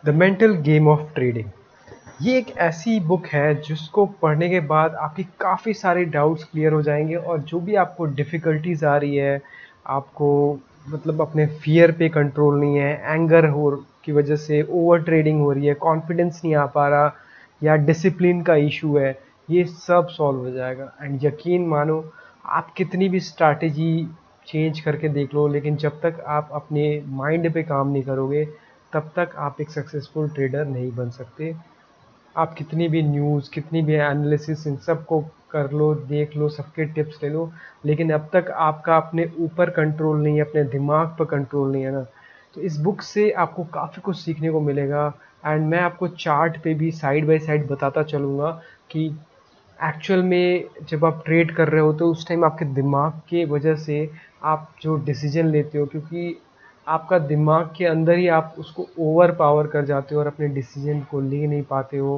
The mental game of trading. ये एक ऐसी बुक है जिसको पढ़ने के बाद आपकी काफ़ी सारे डाउट्स क्लियर हो जाएंगे और जो भी आपको डिफ़िकल्टीज आ रही है, आपको मतलब अपने फियर पे कंट्रोल नहीं है, एंगर हो की वजह से ओवर ट्रेडिंग हो रही है, कॉन्फिडेंस नहीं आ पा रहा या डिसिप्लिन का इशू है, ये सब सॉल्व हो जाएगा। एंड यकीन मानो, आप कितनी भी स्ट्रैटेजी चेंज करके देख लो, लेकिन जब तक आप अपने माइंड पे काम नहीं करोगे तब तक आप एक सक्सेसफुल ट्रेडर नहीं बन सकते। आप कितनी भी न्यूज़, कितनी भी एनालिसिस इन सब को कर लो, देख लो, सबके टिप्स ले लो, लेकिन अब तक आपका अपने ऊपर कंट्रोल नहीं है, अपने दिमाग पर कंट्रोल नहीं है ना। तो इस बुक से आपको काफ़ी कुछ सीखने को मिलेगा। एंड मैं आपको चार्ट पे भी साइड बाय साइड बताता चलूँगा कि एक्चुअल में जब आप ट्रेड कर रहे हो तो उस टाइम आपके दिमाग के वजह से आप जो डिसीजन लेते हो, क्योंकि आपका दिमाग के अंदर ही आप उसको ओवर पावर कर जाते हो और अपने डिसीजन को ले नहीं पाते हो,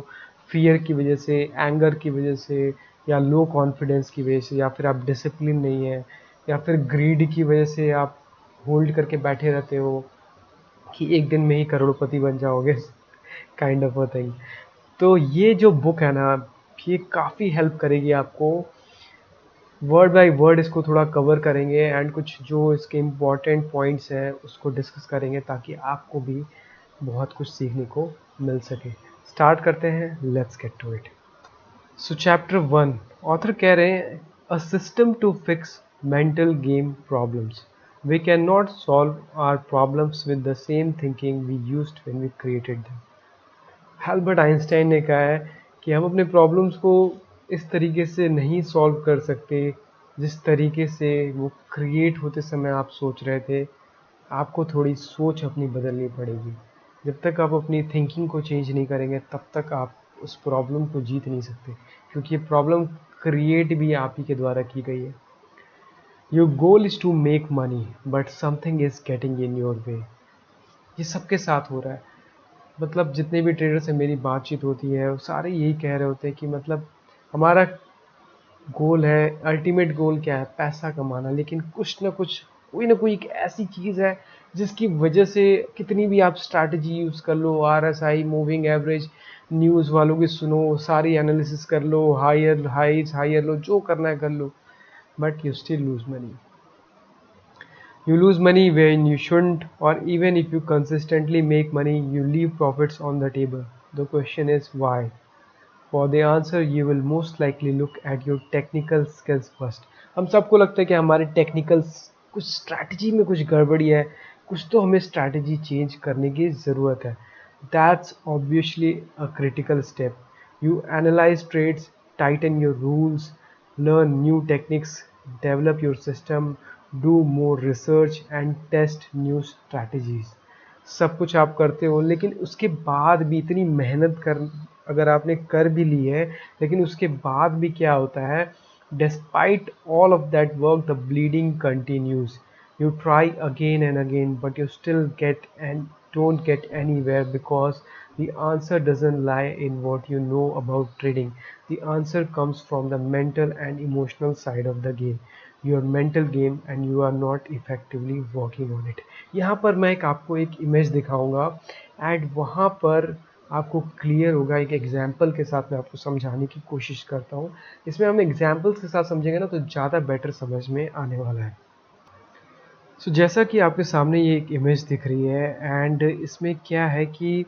फियर की वजह से, एंगर की वजह से, या लो कॉन्फिडेंस की वजह से, या फिर आप डिसिप्लिन नहीं है, या फिर ग्रीड की वजह से आप होल्ड करके बैठे रहते हो कि एक दिन में ही करोड़पति बन जाओगे, काइंड ऑफ अ थिंग। तो ये जो बुक है ना, ये काफ़ी हेल्प करेगी आपको। वर्ड बाय वर्ड इसको थोड़ा कवर करेंगे एंड कुछ जो इसके इम्पॉर्टेंट पॉइंट्स हैं उसको डिस्कस करेंगे ताकि आपको भी बहुत कुछ सीखने को मिल सके। स्टार्ट करते हैं, let's get to it. So chapter 1, author कह रहे हैं a system to fix mental game problems. We can not solve our problems with the same thinking we used when we created them. Albert Einstein ने कहा है कि हम अपने problems को इस तरीके से नहीं सॉल्व कर सकते जिस तरीके से वो क्रिएट होते समय आप सोच रहे थे। आपको थोड़ी सोच अपनी बदलनी पड़ेगी। जब तक आप अपनी थिंकिंग को चेंज नहीं करेंगे तब तक आप उस प्रॉब्लम को जीत नहीं सकते, क्योंकि ये प्रॉब्लम क्रिएट भी आप ही के द्वारा की गई है। Your goal is to make money but something is getting in your way. ये सबके साथ हो रहा है। मतलब जितने भी ट्रेडर से मेरी बातचीत होती है वो सारे यही कह रहे होते हैं कि मतलब हमारा गोल है, अल्टीमेट गोल क्या है, पैसा कमाना, लेकिन कुछ ना कुछ, कोई ना कोई एक ऐसी चीज़ है जिसकी वजह से कितनी भी आप स्ट्रैटेजी यूज़ कर लो, RSI, मूविंग एवरेज, न्यूज़ वालों की सुनो, सारी एनालिसिस कर लो, हायर हाइज हायर लो, जो करना है कर लो, but you still lose money. You lose money when you shouldn't, or even if you consistently make money, you leave profits on the table. The question is why? For the answer, you will most likely look at your technical skills first. हम सबको लगता है कि हमारे technicals कुछ strategy में कुछ गड़बड़ी है, कुछ तो हमें स्ट्रैटेजी चेंज करने की ज़रूरत है। That's obviously a critical step. You analyze trades, tighten your rules, learn new techniques, develop your system, do more research and test new strategies. सब कुछ आप करते हो, लेकिन उसके बाद भी इतनी मेहनत कर, अगर आपने कर भी ली है, लेकिन उसके बाद भी क्या होता है, despite all of that work the bleeding continues. You try again and again, but you still get and don't get anywhere because the answer doesn't lie in what you know about trading. The answer comes from the mental and emotional side of the game, your mental game, and you are not effectively working on it. यहाँ पर मैं आपको एक image दिखाऊंगा and वहाँ पर आपको clear होगा। एक एग्जाम्पल के साथ मैं आपको समझाने की कोशिश करता हूँ। इसमें हम एग्जाम्पल्स के साथ समझेंगे ना तो ज़्यादा बेटर समझ में आने वाला है। जैसा कि आपके सामने ये एक इमेज दिख रही है एंड इसमें क्या है कि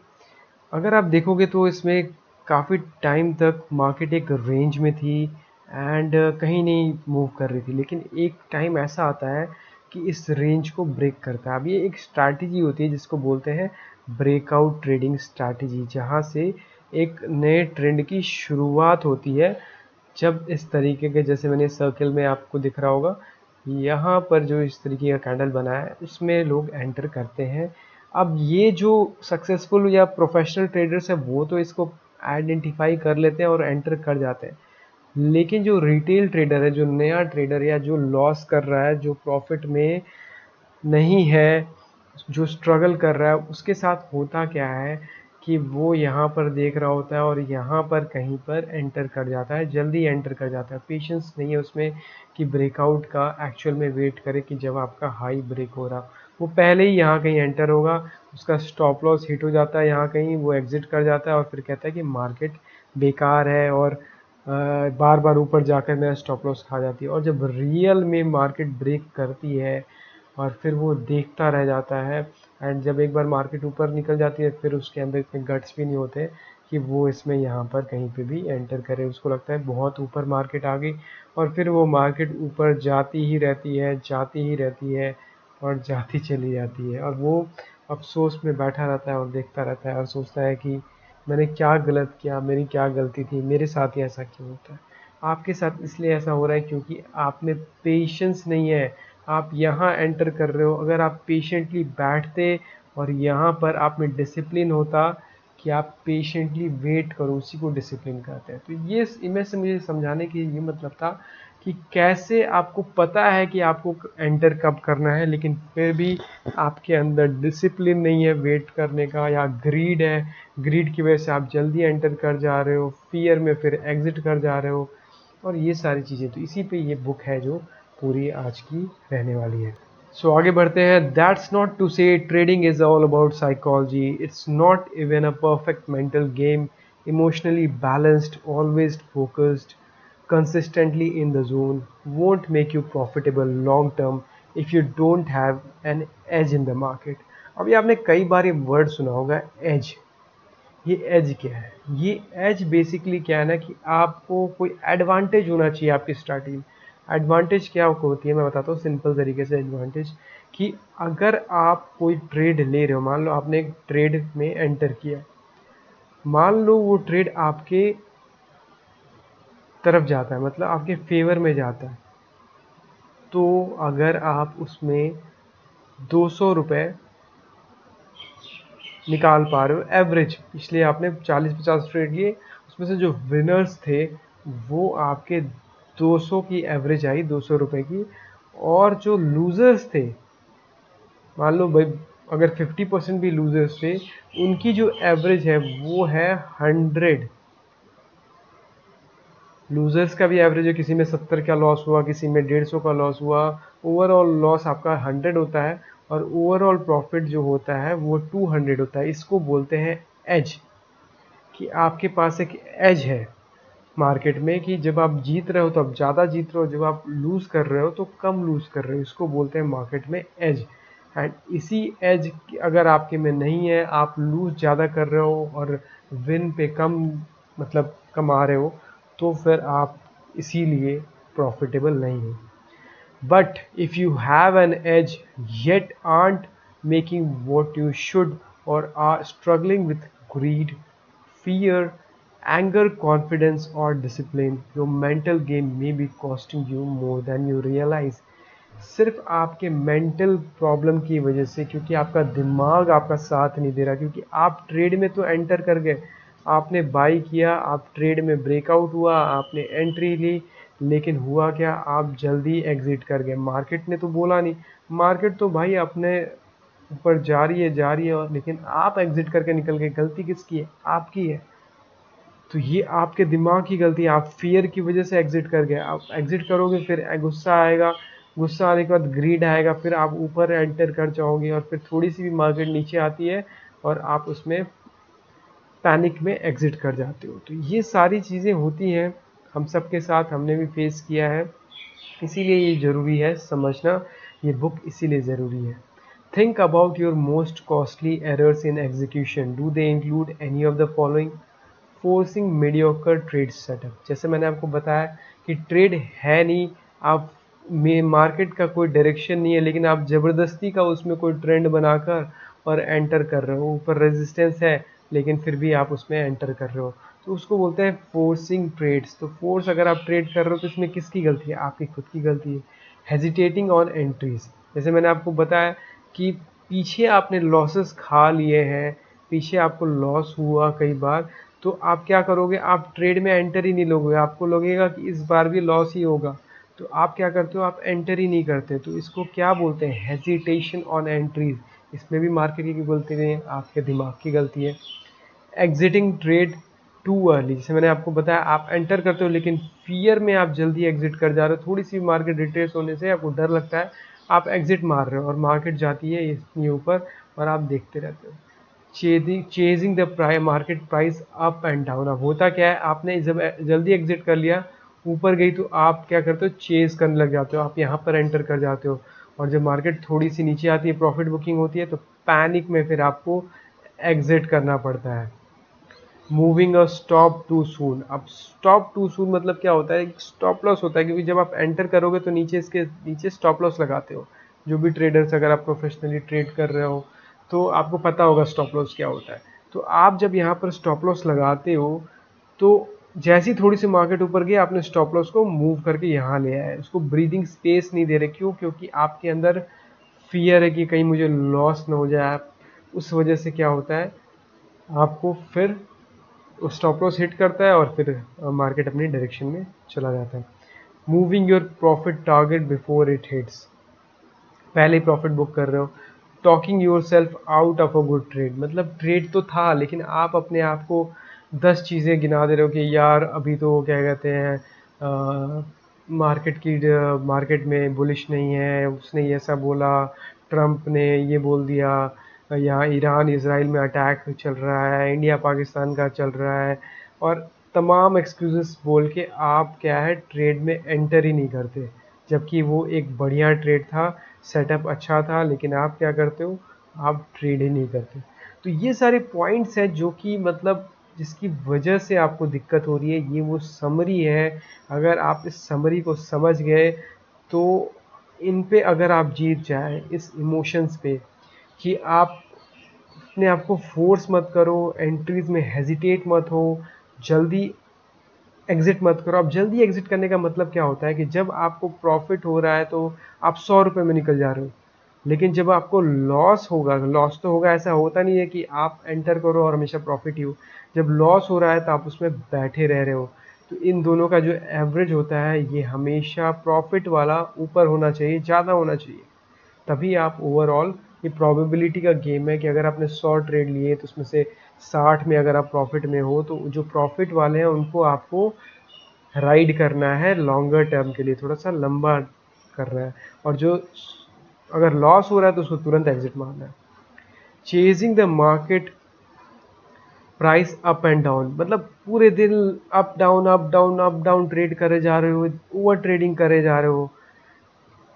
अगर आप देखोगे तो इसमें काफ़ी टाइम तक मार्केट एक रेंज में थी एंड कहीं नहीं मूव कर रही थी, लेकिन एक टाइम ऐसा आता है कि इस रेंज को ब्रेक करता है। अब ये एक स्ट्रैटेजी होती है जिसको बोलते हैं ब्रेकआउट ट्रेडिंग स्ट्रैटेजी, जहाँ से एक नए ट्रेंड की शुरुआत होती है। जब इस तरीके के, जैसे मैंने सर्कल में आपको दिख रहा होगा, यहाँ पर जो इस तरीके का कैंडल बना है उसमें लोग एंटर करते हैं। अब ये जो सक्सेसफुल या प्रोफेशनल ट्रेडर्स हैं वो तो इसको आइडेंटिफाई कर लेते हैं और एंटर कर जाते हैं, लेकिन जो रिटेल ट्रेडर है, जो नया ट्रेडर या जो लॉस कर रहा है, जो प्रॉफिट में नहीं है, जो स्ट्रगल कर रहा है, उसके साथ होता क्या है कि वो यहाँ पर देख रहा होता है और यहाँ पर कहीं पर एंटर कर जाता है, जल्दी एंटर कर जाता है। पेशेंस नहीं है उसमें कि ब्रेकआउट का एक्चुअल में वेट करे कि जब आपका हाई ब्रेक हो रहा। वो पहले ही यहाँ कहीं एंटर होगा, उसका स्टॉप लॉस हिट हो जाता है यहाँ कहीं, वो एग्जिट कर जाता है और फिर कहता है कि मार्केट बेकार है और बार बार ऊपर जाकर मेरा स्टॉप लॉस खा जाती है। और जब रियल में मार्केट ब्रेक करती है और फिर वो देखता रह जाता है, एंड जब एक बार मार्केट ऊपर निकल जाती है फिर उसके अंदर इतने गट्स भी नहीं होते कि वो इसमें यहाँ पर कहीं पे भी एंटर करे। उसको लगता है बहुत ऊपर मार्केट आ गई और फिर वो मार्केट ऊपर जाती ही रहती है, जाती ही रहती है और जाती चली जाती है, और वो अफसोस में बैठा रहता है और देखता रहता है और सोचता है कि मैंने क्या गलत किया, मेरी क्या गलती थी, मेरे साथ ही ऐसा क्यों होता है। आपके साथ इसलिए ऐसा हो रहा है क्योंकि आप में पेशेंस नहीं है। आप यहाँ एंटर कर रहे हो, अगर आप पेशेंटली बैठते और यहाँ पर आप में डिसिप्लिन होता कि आप पेशेंटली वेट करो, उसी को डिसिप्लिन कहते हैं। तो ये इमेज से मुझे समझाने की ये मतलब था कि कैसे आपको पता है कि आपको एंटर कब करना है, लेकिन फिर भी आपके अंदर डिसिप्लिन नहीं है वेट करने का, या ग्रीड है, ग्रीड की वजह से आप जल्दी एंटर कर जा रहे हो, फियर में फिर एग्जिट कर जा रहे हो, और ये सारी चीज़ें। तो इसी पे ये बुक है जो पूरी आज की रहने वाली है। सो आगे बढ़ते हैं। दैट्स नॉट टू से trading is all about psychology, it's not even a perfect mental game, emotionally balanced, always focused, consistently in the zone won't make you profitable long term if you don't have an edge in the market। अभी आपने कई बार ये word सुना होगा, as. ये as क्या है? ये एज बेसिकली क्या है ना कि आपको कोई एडवांटेज होना चाहिए आपकी स्टार्टिंग। एडवांटेज क्या होती है मैं बताता हूँ सिंपल तरीके से। एडवांटेज कि अगर आप कोई ट्रेड ले रहे हो, मान लो आपने एक ट्रेड में एंटर किया, मान लो वो ट्रेड आपके तरफ जाता है, मतलब आपके फेवर में जाता है, तो अगर आप उसमें 200 रुपये निकाल पा रहे हो एवरेज, इसलिए आपने 40-50 ट्रेड लिए, उसमें से जो विनर्स थे वो आपके 200 की एवरेज आई, 200 रुपये की, और जो लूजर्स थे, मान लो भाई अगर 50% भी लूजर्स थे, उनकी जो एवरेज है वो है 100। लूजर्स का भी एवरेज है, किसी में 70 का लॉस हुआ, किसी में 150 का लॉस हुआ, ओवरऑल लॉस आपका 100 होता है और ओवरऑल प्रॉफिट जो होता है वो 200 होता है। इसको बोलते हैं एज, कि आपके पास एक एज है मार्केट में, कि जब आप जीत रहे हो तो आप ज़्यादा जीत रहे हो, जब आप लूज़ कर रहे हो तो कम लूज़ कर रहे हो। इसको बोलते हैं मार्केट में एज। एंड इसी एज अगर आपके में नहीं है, आप लूज़ ज़्यादा कर रहे हो और विन पे कम, मतलब कमा रहे हो, तो फिर आप इसीलिए प्रॉफिटेबल नहीं हो। But if you have an edge yet aren't making what you should, or are struggling with greed, fear, anger, confidence, or discipline, your mental game may be costing you more than you realize। सिर्फ आपके mental problem की वजह से, क्योंकि आपका दिमाग आपका साथ नहीं दे रहा, क्योंकि आप ट्रेड में तो एंटर कर गए, आपने बाई किया, आप ट्रेड में ब्रेकआउट हुआ, आपने एंट्री ली, लेकिन हुआ क्या, आप जल्दी एग्जिट कर गए। मार्केट ने तो बोला नहीं, मार्केट तो भाई अपने ऊपर जा रही है जा रही है, और लेकिन आप एग्जिट करके निकल गए। गलती किसकी है? आपकी है। तो ये आपके दिमाग की गलती है, आप फियर की वजह से एग्जिट कर गए। आप एग्जिट करोगे फिर गुस्सा आएगा, गुस्सा आने के बाद ग्रीड आएगा, फिर आप ऊपर एंटर कर जाओगे और फिर थोड़ी सी भी मार्केट नीचे आती है और आप उसमें पैनिक में एग्जिट कर जाते हो। तो ये सारी चीज़ें होती हैं, हम सब के साथ, हमने भी फेस किया है, इसीलिए ये ज़रूरी है समझना। ये बुक इसीलिए ज़रूरी है। Think about your most costly errors in execution, do they include any of the following? Forcing mediocre trade setup, जैसे मैंने आपको बताया कि ट्रेड है नहीं, आप में मार्केट का कोई डायरेक्शन नहीं है, लेकिन आप ज़बरदस्ती का उसमें कोई ट्रेंड बनाकर और एंटर कर रहे हो, ऊपर रेजिस्टेंस है लेकिन फिर भी आप उसमें एंटर कर रहे हो, तो उसको बोलते हैं फोर्सिंग ट्रेड्स। तो फोर्स अगर आप ट्रेड कर रहे हो तो इसमें किसकी गलती है? आपकी खुद की गलती है। हेजिटेटिंग ऑन एंट्रीज, जैसे मैंने आपको बताया कि पीछे आपने लॉसेस खा लिए हैं, पीछे आपको लॉस हुआ कई बार, तो आप क्या करोगे? आप ट्रेड में एंटर ही नहीं लोगे, आपको लगेगा कि इस बार भी लॉस ही होगा, तो आप क्या करते हो? आप एंटर ही नहीं करते। तो इसको क्या बोलते हैं? Hesitation on entries. इसमें भी मार्केट की गलती नहीं है, आपके दिमाग की गलती है। एग्जिटिंग ट्रेड टू अर्ली, जैसे मैंने आपको बताया, आप एंटर करते हो लेकिन फियर में आप जल्दी एग्जिट कर जा रहे हो, थोड़ी सी मार्केट रिट्रेस होने से आपको डर लगता है, आप एग्जिट मार रहे हो और मार्केट जाती है इतनी ऊपर और आप देखते रहते हो, chasing the market price up and down. अब होता क्या है, आपने जब जल्दी एग्जिट कर लिया, ऊपर गई तो आप क्या करते हो, चेज करने लग जाते हो, आप यहाँ पर एंटर कर जाते हो। और जब मार्केट थोड़ी सी नीचे आती है, प्रॉफिट बुकिंग होती है, तो पैनिक में फिर आपको एग्जिट करना पड़ता है। Moving a stop too soon. अब स्टॉप टू सून मतलब क्या होता है, स्टॉप लॉस होता है, क्योंकि जब आप एंटर करोगे तो नीचे इसके नीचे स्टॉप लॉस लगाते हो। जो भी ट्रेडर्स, अगर आप प्रोफेशनली ट्रेड कर रहे हो तो आपको पता होगा स्टॉप लॉस क्या होता है। तो आप जब यहाँ पर स्टॉप लॉस लगाते हो तो जैसी थोड़ी सी मार्केट ऊपर गई, आपने स्टॉप लॉस को मूव करके यहाँ ले आया है, उसको ब्रीदिंग स्पेस नहीं दे रहे। क्यों? क्योंकि आपके अंदर फियर है कि कहीं मुझे लॉस ना हो जाए। उस वजह से क्या होता है, आपको फिर स्टॉप लॉस हिट करता है और फिर मार्केट अपनी डायरेक्शन में चला जाता है। Moving your profit target before it hits. पहले ही प्रॉफिट बुक कर रहे हो। Talking your self out of a good trade, मतलब ट्रेड तो था लेकिन आप अपने आप को 10 चीज़ें गिना दे रहे हो कि यार अभी तो क्या कहते हैं, मार्केट में बुलिश नहीं है, उसने ये ऐसा बोला, ट्रम्प ने ये बोल दिया, यहाँ ईरान इसराइल में अटैक चल रहा है, इंडिया पाकिस्तान का चल रहा है, और तमाम एक्सक्यूजेस बोल के आप क्या है, ट्रेड में एंटर ही नहीं करते। जबकि वो एक बढ़िया ट्रेड था, सेटअप अच्छा था, लेकिन आप क्या करते हो, आप ट्रेड ही नहीं करते। तो ये सारे पॉइंट्स हैं जो कि मतलब जिसकी वजह से आपको दिक्कत हो रही है, ये वो समरी है। अगर आप इस समरी को समझ गए तो इन पे अगर आप जीत जाए, इस इमोशंस पे, कि आप अपने आप को फोर्स मत करो, एंट्रीज में हेजिटेट मत हो, जल्दी एग्जिट मत करो। अब जल्दी एग्जिट करने का मतलब क्या होता है कि जब आपको प्रॉफिट हो रहा है तो आप 100 रुपये में निकल जा रहे हो, लेकिन जब आपको लॉस होगा, लॉस तो होगा, ऐसा होता नहीं है कि आप एंटर करो और हमेशा प्रॉफिट ही हो। जब लॉस हो रहा है तो आप उसमें बैठे रह रहे हो। तो इन दोनों का जो एवरेज होता है, ये हमेशा प्रॉफिट वाला ऊपर होना चाहिए, ज़्यादा होना चाहिए। तभी आप ओवरऑल, ये प्रोबेबिलिटी का गेम है कि अगर आपने 100 ट्रेड लिए तो उसमें से 60 में अगर आप प्रॉफिट में हो, तो जो प्रॉफिट वाले हैं उनको आपको राइड करना है लॉन्गर टर्म के लिए, थोड़ा सा लंबा करना है। और जो अगर लॉस हो रहा है तो उसको तुरंत एग्जिट मारना है। Chasing the market price up and down, मतलब पूरे दिन up down up down up down trade करे जा रहे हो, ओवर ट्रेडिंग करे जा रहे हो,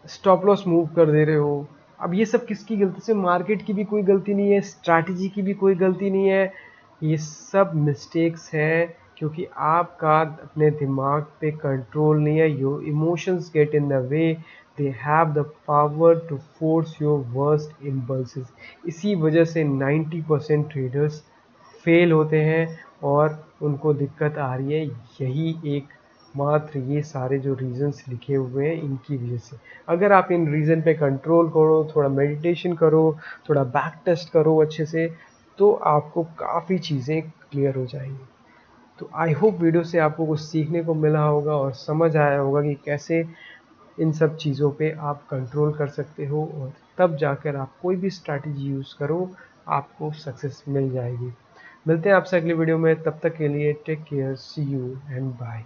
स्टॉप लॉस मूव कर दे रहे हो। अब ये सब किसकी गलती से? मार्केट की भी कोई गलती नहीं है, स्ट्रैटेजी की भी कोई गलती नहीं है, ये सब मिस्टेक्स हैं क्योंकि आपका अपने दिमाग पे कंट्रोल नहीं है। Your emotions get in the way, they have the power to force your worst impulses. इसी वजह से 90% ट्रेडर्स फेल होते हैं और उनको दिक्कत आ रही है। यही एक मात्र ये सारे जो रीजंस लिखे हुए हैं, इनकी वजह से। अगर आप इन रीज़न पे कंट्रोल करो, थोड़ा मेडिटेशन करो, थोड़ा बैक टेस्ट करो अच्छे से, तो आपको काफ़ी चीज़ें क्लियर हो जाएंगी। तो आई होप वीडियो से आपको कुछ सीखने को मिला होगा और समझ आया होगा कि कैसे इन सब चीज़ों पे आप कंट्रोल कर सकते हो, और तब जाकर आप कोई भी स्ट्रैटेजी यूज़ करो, आपको सक्सेस मिल जाएगी। मिलते हैं आपसे अगली वीडियो में, तब तक के लिए take care, see you and bye.